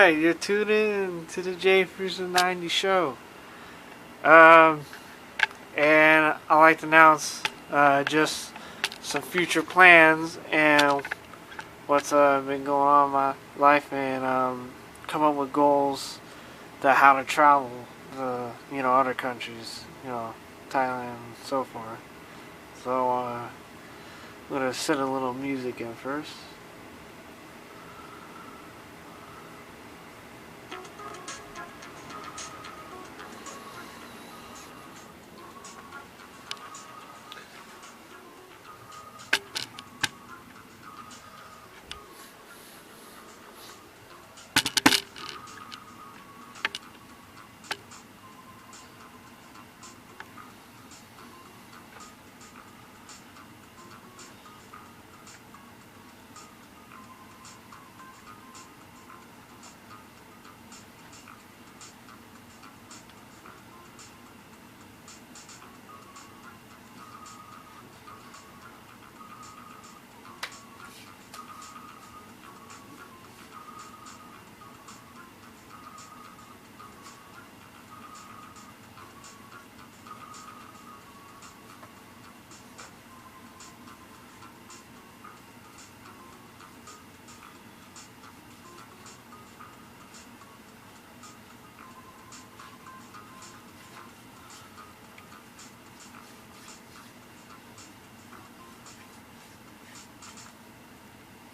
Alright, you're tuned in to the Jayfreezer90 Show. Um, and I'd like to announce just some future plans and what's been going on in my life, and come up with goals that how to travel the other countries, Thailand and so forth. So I'm gonna set a little music in first.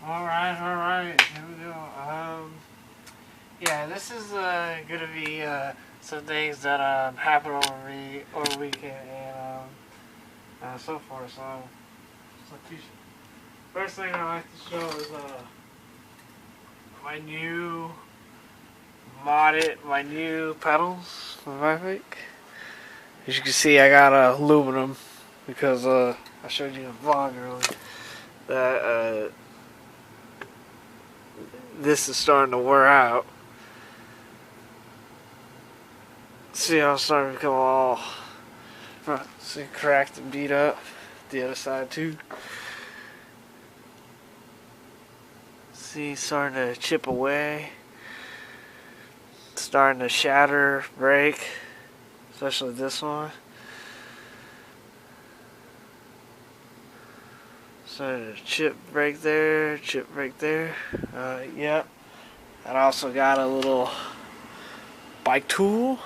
Alright, here we go. Yeah, this is gonna be some things that happen over weekend and so forth. So first thing I like to show is my new pedals for my bike. As you can see, I got aluminum because I showed you in the vlog earlier that this is starting to wear out. See how it's starting to become all see, cracked and beat up. The other side too. See, starting to chip away. Starting to shatter, break. Especially this one. Starting to chip, break there, chip, break there. Yep. And I also got a little bike tool.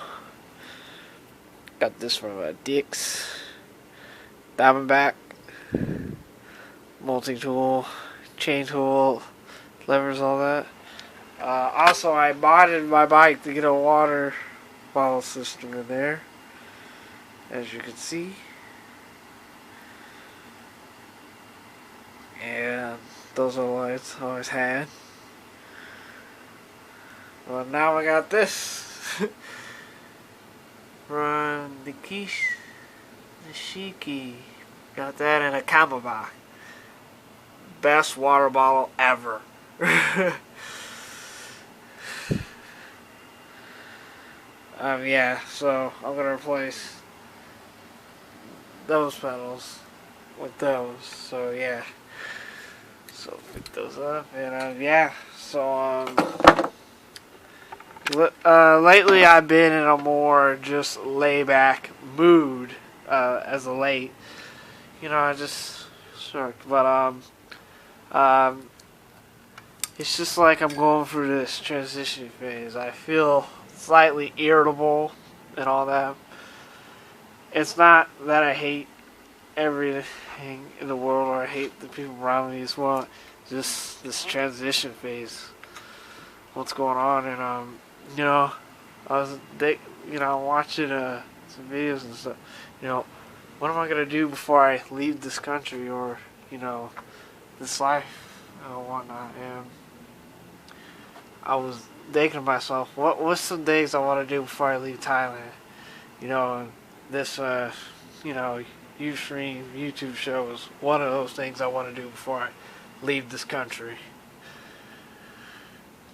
Got this from Dick's. Diamondback. Multi-tool. Chain tool. Levers, all that. Also, I modded my bike to get a water bottle system in there. As you can see. And those are the lights I always had. Well, now I got this. From the Shiki. Got that in a Kamabak. Best water bottle ever. Yeah, so I'm gonna replace those pedals with those. So yeah. So pick those up and yeah. So lately I've been in a more just layback mood as of late. I just but it's just like I'm going through this transition phase. I feel slightly irritable and all that. It's not that I hate everything in the world or I hate the people around me as well. Just this transition phase. What's going on, and I was watching some videos and stuff. What am I gonna do before I leave this country or this life and whatnot? And I was thinking to myself, what's some things I want to do before I leave Thailand? And this Ustream YouTube show is one of those things I want to do before I leave this country.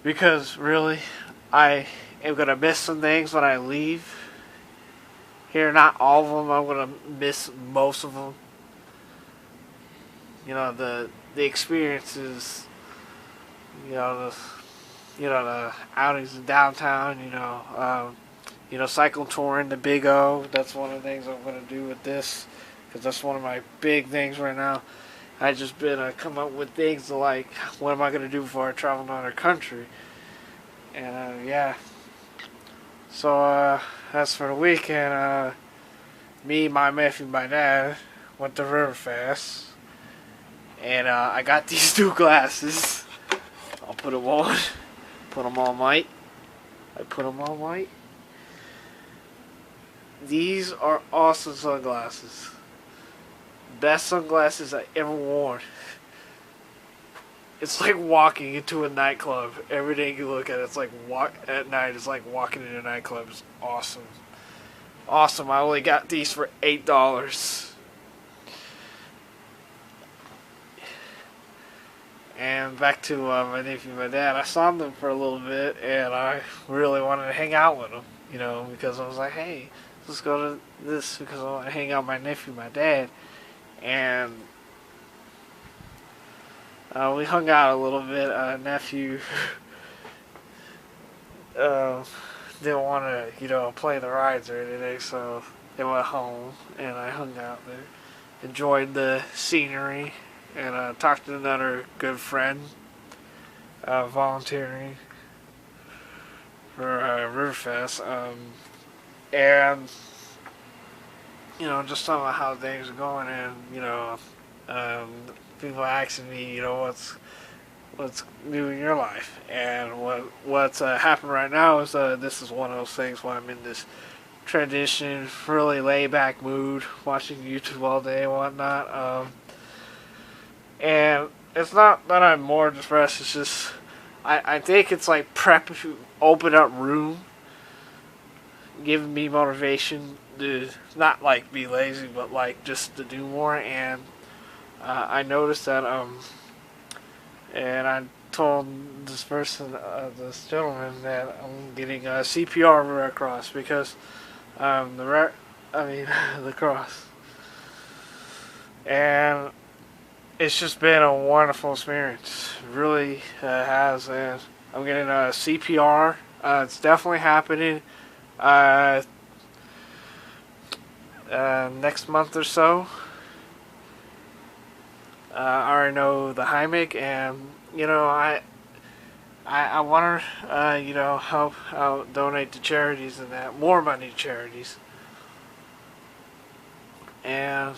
Because really, I am going to miss some things when I leave. Here, not all of them. I'm going to miss most of them. The experiences, the outings in downtown. Cycle touring the Big O. That's one of the things I'm going to do with this, because that's one of my big things right now. I just been come up with things to, like, what am I going to do before I travel to another country? And yeah. So that's for the weekend. Me, my nephew, my dad went to Riverfest, and I got these new glasses. I'll put them on. Put them on white. I put them on white. These are awesome sunglasses. Best sunglasses I ever worn. It's like walking into a nightclub. Everything you look at, it's like at night. It's like walking in a nightclub. It's awesome. Awesome. I only got these for $8. And back to my nephew and my dad. I saw them for a little bit, and I really wanted to hang out with them. Because I was like, hey, let's go to this, because I want to hang out with my nephew and my dad. And we hung out a little bit. Nephew didn't want to, play the rides or anything, so they went home, and I hung out there, enjoyed the scenery, and talked to another good friend, volunteering for Riverfest, and just talking about how things are going, and people asking me, what's new in your life, and what's happened right now is this is one of those things where I'm in this transition, really laid back mood, watching YouTube all day and whatnot. And it's not that I'm more depressed. It's just I think it's like prep, open up room, giving me motivation to not like be lazy, but like just to do more. And I noticed that and I told this person, this gentleman, that I'm getting a CPR right across, because the cross, and it's just been a wonderful experience. It really has, and I'm getting a CPR. It's definitely happening next month or so. I already know the Heimlich, and I want to help out, donate to charities and that, more money to charities, and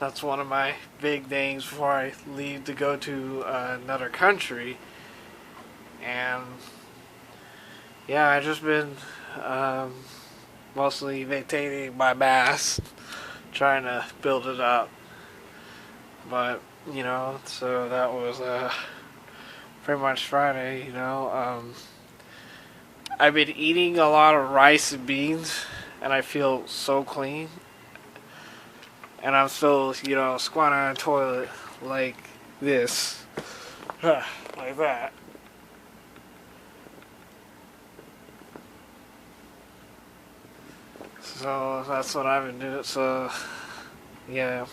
that's one of my big things before I leave to go to another country. And yeah, I've just been mostly maintaining my mass, trying to build it up. But so that was pretty much Friday. I've been eating a lot of rice and beans, and I feel so clean. And I'm still, squatting on a toilet like this, like that. So that's what I've been doing. So yeah.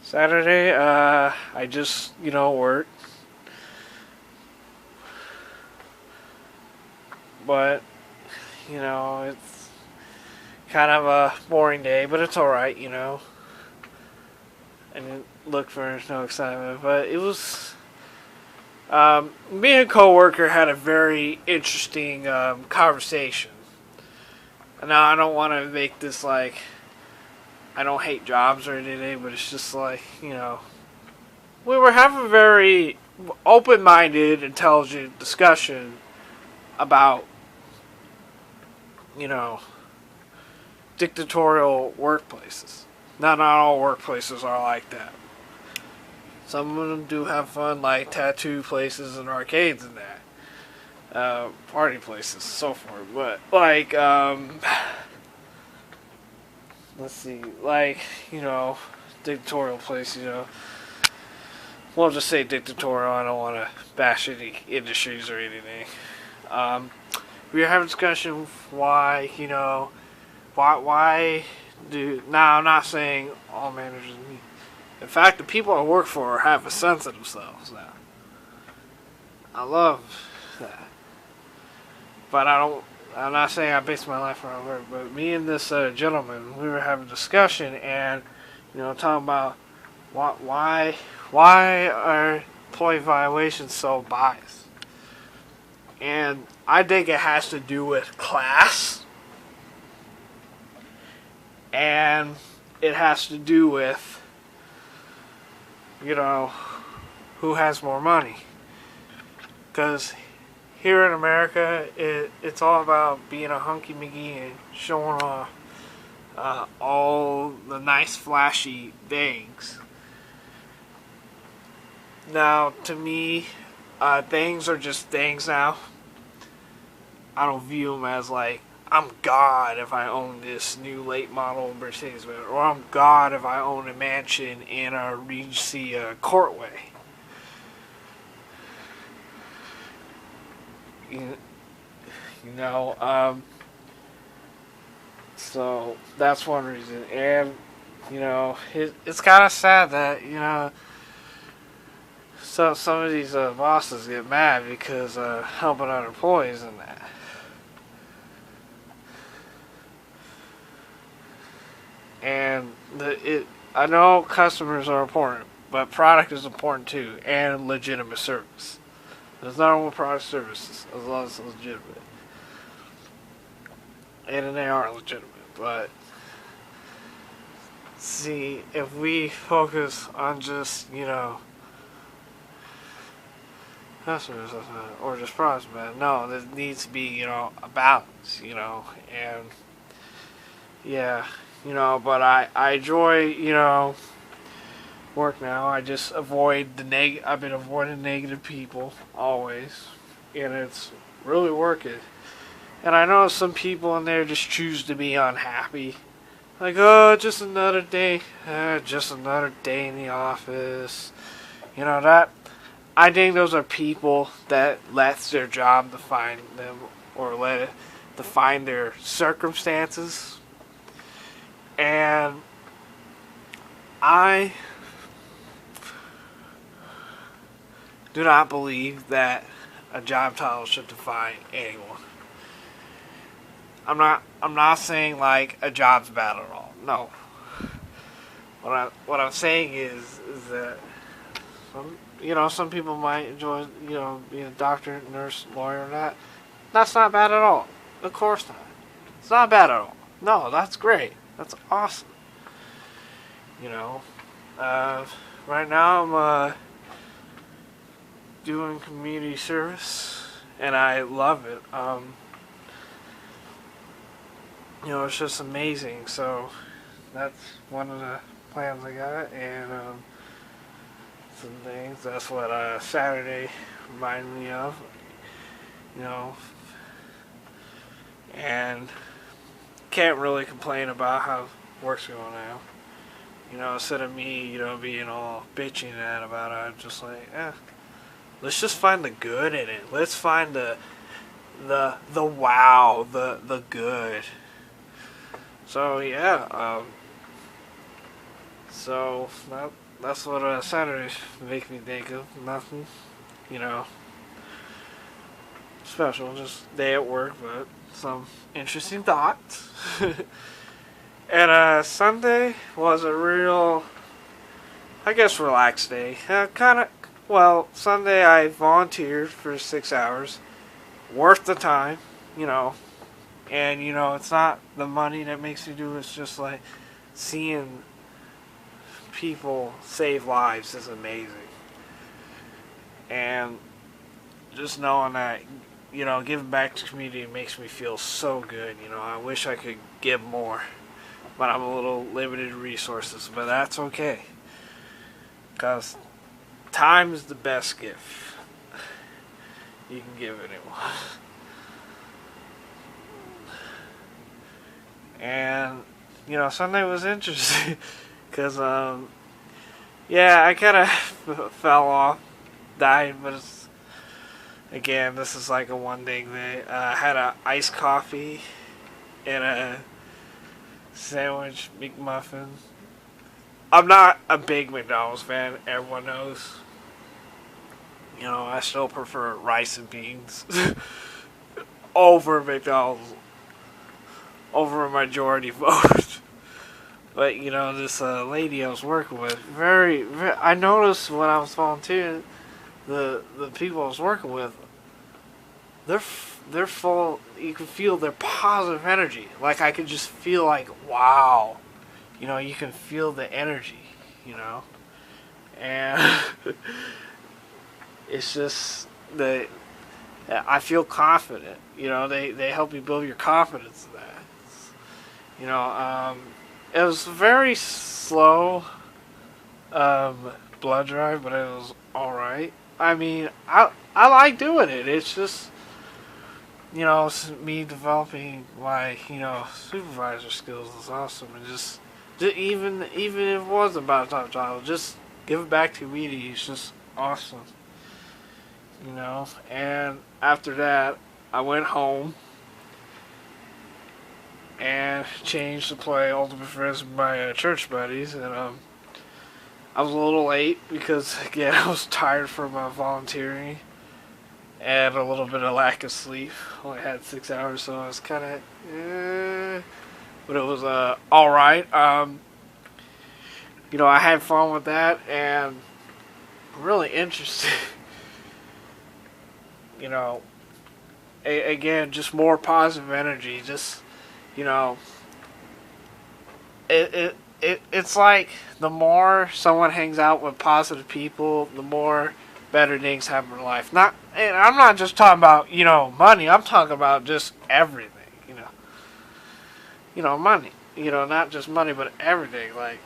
Saturday, I just, worked. But, it's kind of a boring day, but it's alright, I didn't look for no excitement, but it was, me and a coworker had a very interesting conversation. And now I don't want to make this like, I don't hate jobs or anything, but it's just like, we were having a very open-minded, intelligent discussion about, dictatorial workplaces. Not all workplaces are like that. Some of them do have fun, like tattoo places and arcades and that. Party places, so forth. But, like, let's see, like, dictatorial place, we'll just say dictatorial. I don't want to bash any industries or anything. We were having a discussion why, why do, now I'm not saying all managers, In fact, the people I work for have a sense of themselves now. I love that. But I'm not saying I base my life around work, but me and this gentleman, we were having a discussion and, talking about why are employee violations so biased. And I think it has to do with class. And it has to do with, who has more money. Because here in America, it's all about being a hunky-McGee and showing off all the nice, flashy things. Now, to me, things are just things now. I don't view them as like, I'm God if I own this new late model Mercedes, or I'm God if I own a mansion in a Regency Courtway. So that's one reason. And, it's kind of sad that, so some of these bosses get mad because helping out employees and that. And I know customers are important, but product is important too, and legitimate service. There's not only product services, as long as it's legitimate. And they are legitimate, but see, if we focus on just, customers or just products, man, no, there needs to be, a balance, and yeah, but I enjoy, work now. I just avoid I've been avoiding negative people always, and it's really working. And I know some people in there just choose to be unhappy, like, oh, just another day, just another day in the office. That I think those are people that lets their job define them, or let it define their circumstances. And I do not believe that a job title should define anyone. I'm not saying like a job's bad at all. No. What I'm saying is that some people might enjoy being a doctor, nurse, lawyer, and that. That's not bad at all. Of course not. It's not bad at all. No, that's great. That's awesome. Right now I'm doing community service, and I love it. It's just amazing. So that's one of the plans I got, and some things. That's what Saturday reminded me of. And can't really complain about how work's going now. Instead of me, being all bitching about it, I'm just like, let's just find the good in it. Let's find the wow, the good. So yeah, so that's what Saturdays make me think of. Nothing, special, just day at work, but some interesting thoughts. And Sunday was a real, I guess, relaxed day. Sunday I volunteered for 6 hours, worth the time, and it's not the money that makes you do it, it's just like seeing people save lives is amazing. And just knowing that, giving back to the community makes me feel so good. I wish I could give more, but I'm a little limited resources, but that's okay. Because time is the best gift you can give anyone. And, Sunday was interesting. Because, I kind of fell off, died, but again, this is like a one-day thing. I had a iced coffee and a sandwich, McMuffin, I'm not a big McDonald's fan. Everyone knows. You know, I still prefer rice and beans over McDonald's, over a majority vote. But you know, this lady I was working with, I noticed when I was volunteering, the people I was working with, they're full. You can feel their positive energy. Like I could just feel like, wow, you know, you can feel the energy, you know, and it's just that I feel confident. You know, they help you build your confidence in that. You know, it was very slow blood drive, but it was all right. I mean, I like doing it. It's just, you know, me developing my, you know, supervisor skills is awesome. And just even if it was about a top job, just give it back to community. It's just awesome. You know, and after that, I went home and changed to play Ultimate Friends with my church buddies, and I was a little late because again I was tired from volunteering and a little bit of lack of sleep. Only had 6 hours, so I was kind of, but it was all right. You know, I had fun with that, and really interested. You know, again, just more positive energy. Just, you know, it's like the more someone hangs out with positive people, the more better things happen in life. And I'm not just talking about, you know, money. I'm talking about just everything. You know, money. You know, not just money, but everything. Like,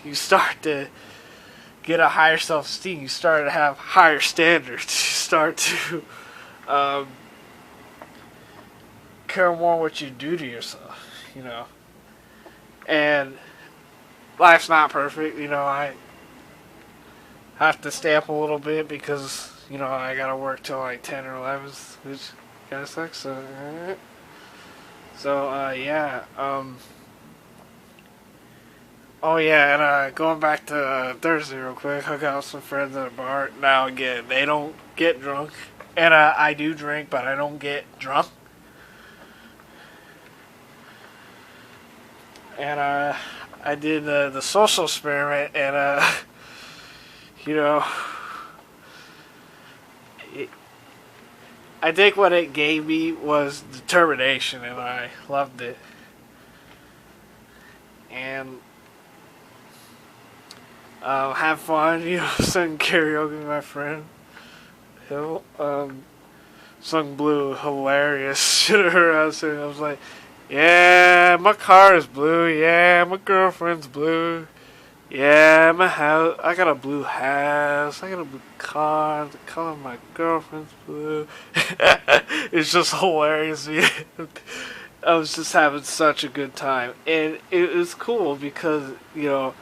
you start to get a higher self-esteem. You start to have higher standards. You start to care more what you do to yourself, you know. And life's not perfect, you know. I have to stay up a little bit because, you know, I gotta work till like 10 or 11, which kind of sucks. So, yeah. Oh yeah, and going back to Thursday real quick, hung out with some friends at a bar. Now again, they don't get drunk. And I do drink, but I don't get drunk. And I did the social experiment, and you know, I think what it gave me was determination, and I loved it. And have fun, you know, sing karaoke with my friend. Hill, sung Blue, hilarious. Should have heard us sing. I was like, yeah, my car is blue. Yeah, my girlfriend's blue. Yeah, my house. I got a blue house. I got a blue car. The color of my girlfriend's blue. It's just hilarious. I was just having such a good time, and it was cool because, you know,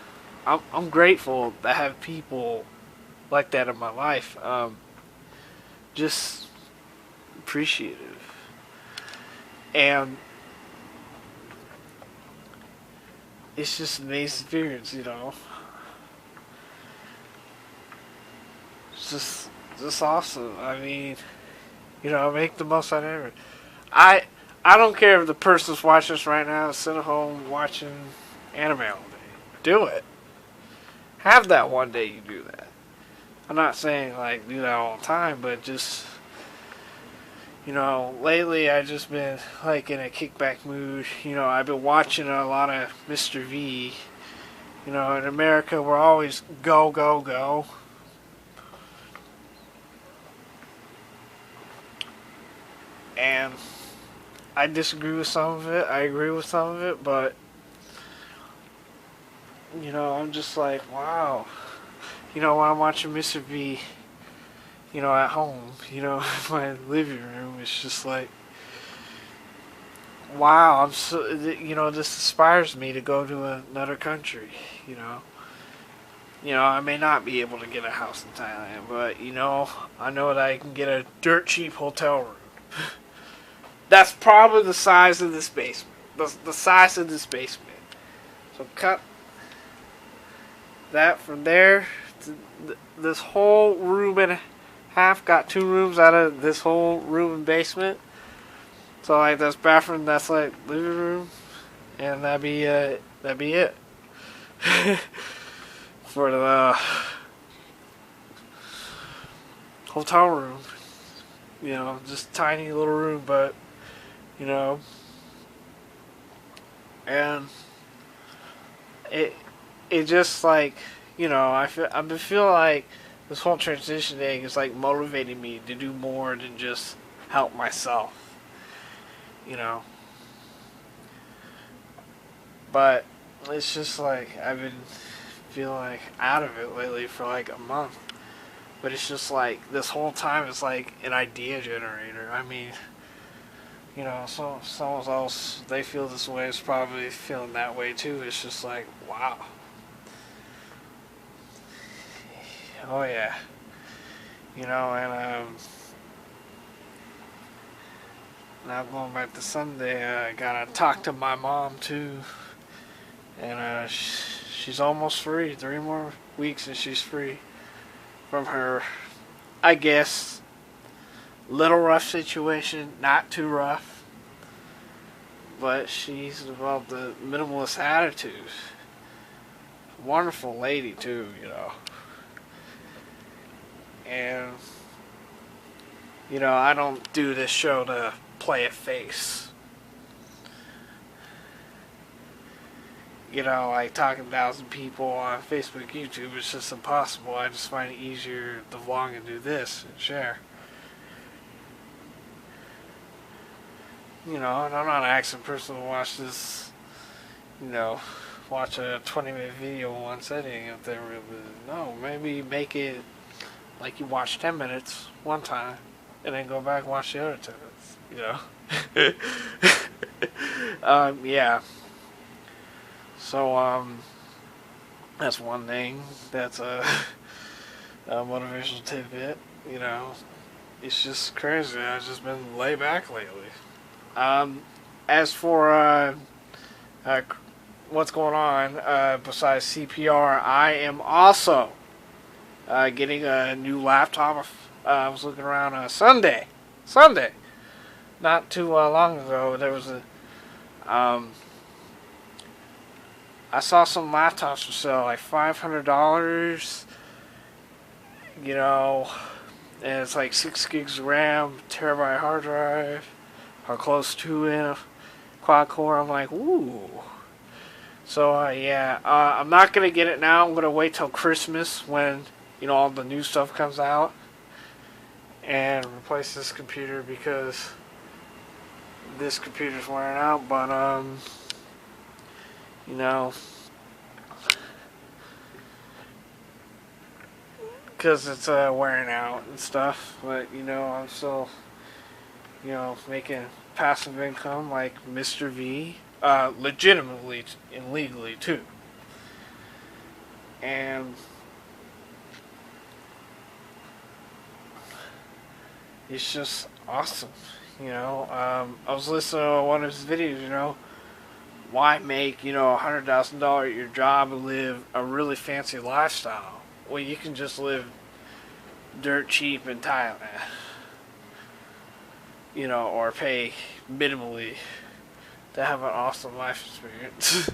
I'm grateful to have people like that in my life. Just appreciative, and it's just an amazing experience, you know. It's just awesome. I mean, you know, make the most out of it. I don't care if the person's watching us right now, sitting at home watching anime all day. Do it. Have that one day you do that. I'm not saying like do that all the time, but just, you know, lately I've just been like in a kickback mood. You know, I've been watching a lot of Mr. V. You know, in America we're always go, go, go. And I disagree with some of it. I agree with some of it, but, you know, I'm just like, wow. You know, when I'm watching Mr. V, you know, at home, you know, in my living room, it's just like, wow, I'm so, you know, this inspires me to go to another country, you know. You know, I may not be able to get a house in Thailand, but, you know, I know that I can get a dirt cheap hotel room. That's probably the size of this basement. The size of this basement. So that from there, this whole room and a half got 2 rooms out of this whole room and basement. So like this bathroom, that's like living room, and that'd be it for the hotel room. You know, just tiny little room, but you know, and it just like, you know, I've been feeling like this whole transition thing is like motivating me to do more than just help myself. You know, but it's just like I've been feeling like out of it lately for like a month. But it's just like this whole time it's like an idea generator. I mean, you know, so someone else, they feel this way, is probably feeling that way too. It's just like, wow. Oh yeah. You know, and now going back to Sunday, I gotta talk to my mom too. And she's almost free. 3 more weeks and she's free from her, I guess, little rough situation. Not too rough, but she's developed a minimalist attitude. Wonderful lady too, you know. And you know, I don't do this show to play a face. You know, like talking to 1,000 people on Facebook, YouTube, it's just impossible. I just find it easier to vlog and do this and share. You know, and I'm not an accent person to watch this, you know, watch a 20-minute video in one setting if they're really, no, maybe make it like you watch 10 minutes one time and then go back and watch the other 10 minutes, you know. Yeah. So, that's one thing. That's a motivational tidbit, you know. It's just crazy. I've just been laid back lately. As for what's going on besides CPR, I am also getting a new laptop. I was looking around Sunday, not too long ago. There was a I saw some laptops for sale, like $500. You know, and it's like 6 gigs of RAM, terabyte hard drive, or close to it, quad core. I'm like, ooh. So yeah, I'm not gonna get it now. I'm gonna wait till Christmas when, you know, all the new stuff comes out, and replace this computer because this computer's wearing out. But you know, because it's wearing out and stuff. But you know, I'm still, you know, making passive income like Mr. V, legitimately and legally too. And it's just awesome, you know. I was listening to one of his videos, you know, why make, you know, $100,000 at your job and live a really fancy lifestyle? Well, you can just live dirt cheap in Thailand, you know, or pay minimally to have an awesome life experience.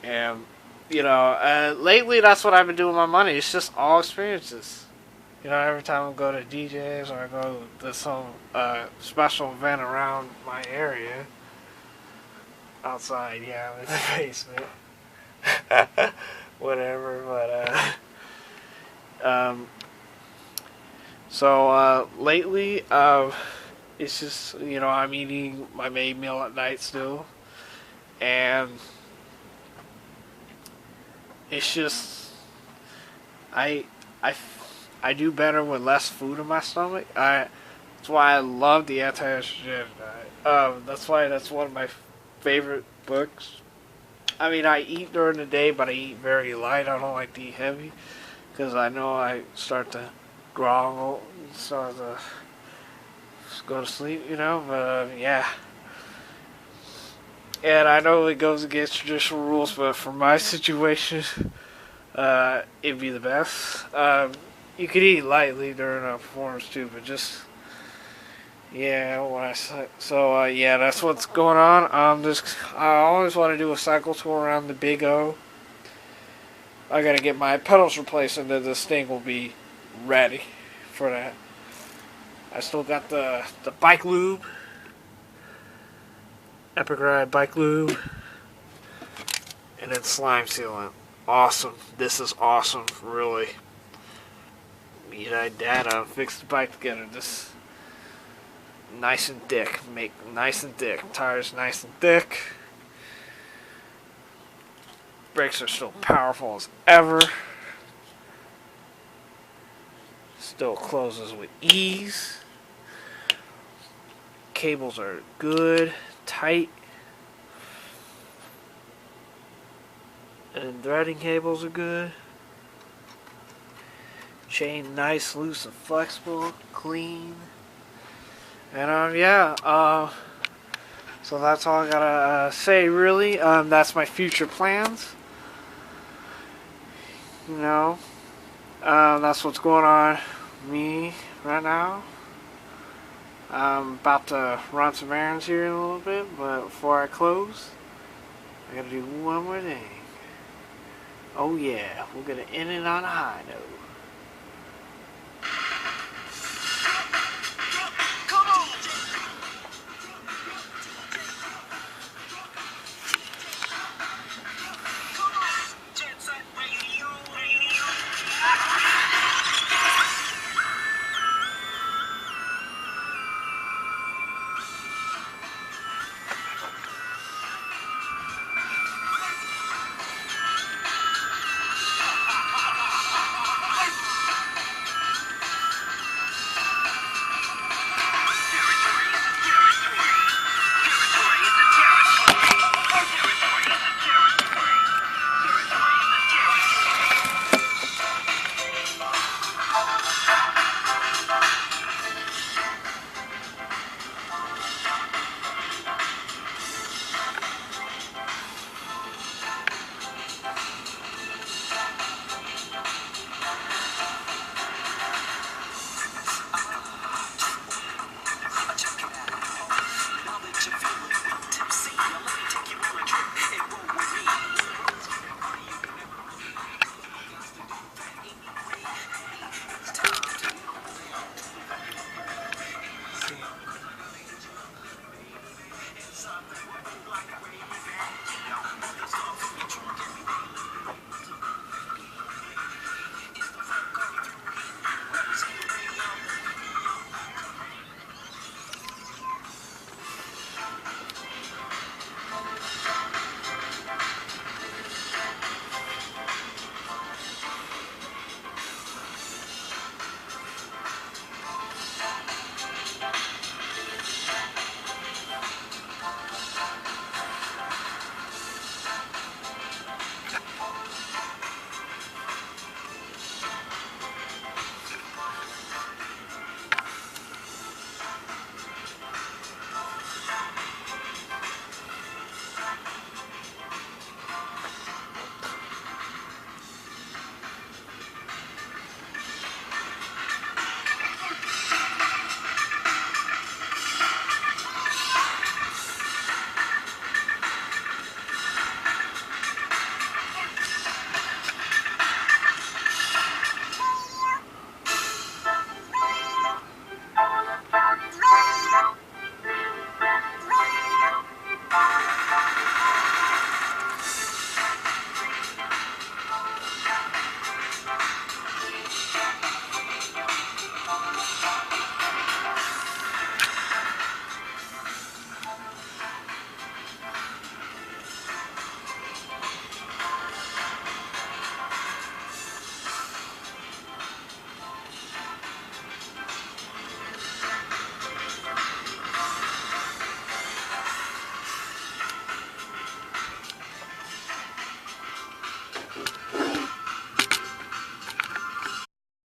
And, you know, lately that's what I've been doing with my money. It's just all experiences. You know, every time I go to DJs or I go to some special event around my area, outside, yeah, in the basement, whatever, but, so, lately, it's just, you know, I'm eating my main meal at night still, and it's just, I do better with less food in my stomach. That's why I love the anti-estrogen diet. That's why that's one of my favorite books. I mean, I eat during the day, but I eat very light. I don't like to eat heavy because I know I start to grovel and start to go to sleep, you know. But yeah, and I know it goes against traditional rules, but for my situation, it'd be the best. You could eat lightly during a performance too, but just yeah, when I so yeah, that's what's going on. I always want to do a cycle tour around the Big O. I gotta get my pedals replaced, and then this thing will be ready for that. I still got the bike lube, Epic Ride bike lube, and then slime sealant. Awesome. This is awesome, really. Me and my dad fix the bike together. This nice and thick. Make nice and thick. Tires nice and thick. Brakes are still powerful as ever. Still closes with ease. Cables are good, tight. And threading cables are good. Chain nice, loose, and flexible, clean. And yeah, so that's all I gotta say really. That's my future plans. You know, that's what's going on with me right now. I'm about to run some errands here in a little bit, but before I close, I gotta do one more thing. Oh yeah, we're gonna end it on a high note.